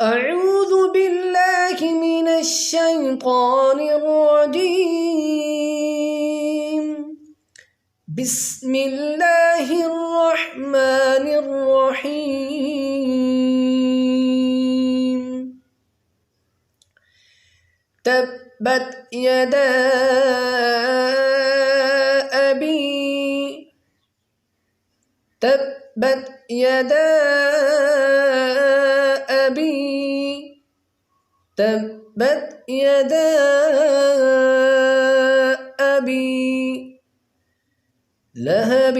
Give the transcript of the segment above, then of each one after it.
أعوذ بالله من الشيطان الرجيم. بسم الله الرحمن الرحيم. تبت يدا تبت يدا تبت يدا أبي لهب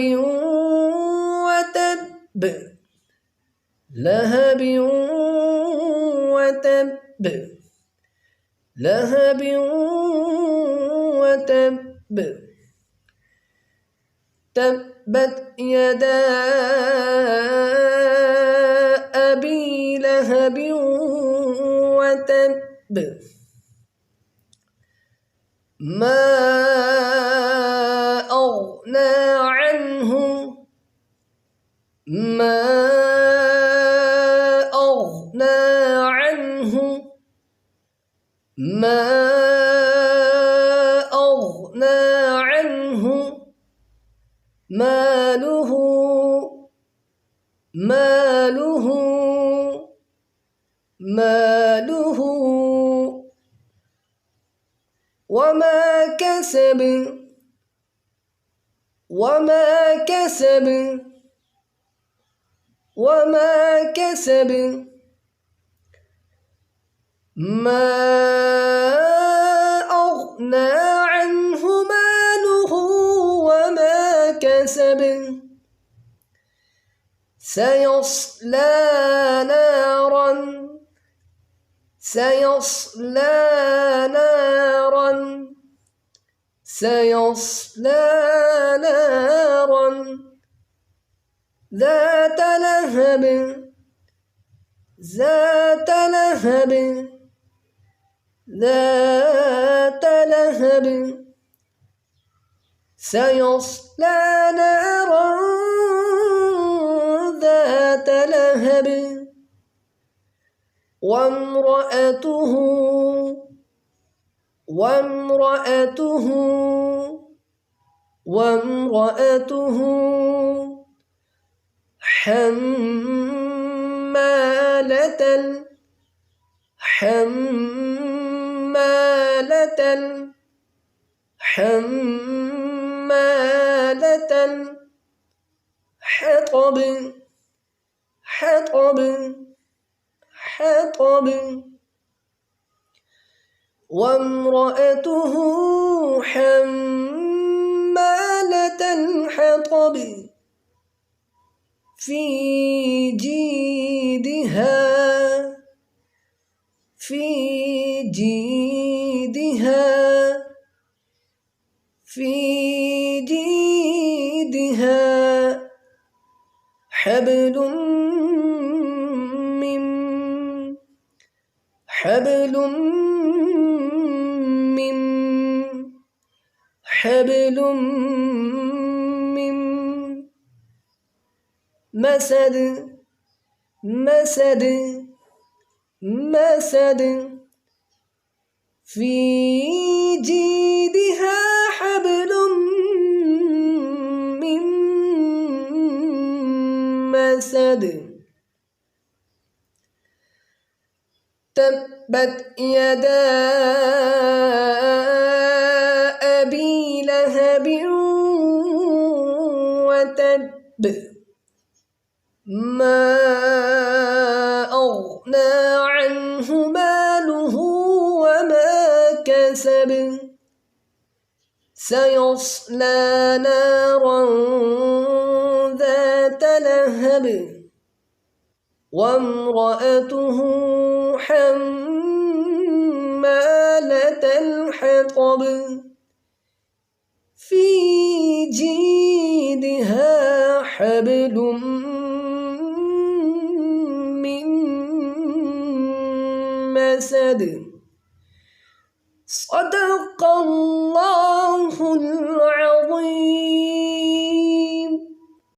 وتب لهب وتب لهب وتب تبت يدا أبي لهب وتب ما أغنى عنه ما أغنى عنه ما أغنى عنه ماله ماله ماله وما كسب وما كسب وما كسب ما أغنى عنه ماله وما كسب سيصلى نارا سيصلى نارا سيصلى نارا ذات لهب ذات لهب ذات لهب سيصلى نارا ذات لهب وامرأته وامرأته وامرأته حمالة حمالة حمالة حطب حطب حطب وامرأته حمالة الحطب في جيدها في جيدها في جيدها حبل من حبل من حبل من مسد مسد مسد في جيدها حبل من مسد تبت يدا أبي لهب وتب ما أغنى عنه ماله وما كسب سيصلى نارا ذات لهب وامرأته حمالة الحطب في جيدها حبل من مسد صدق الله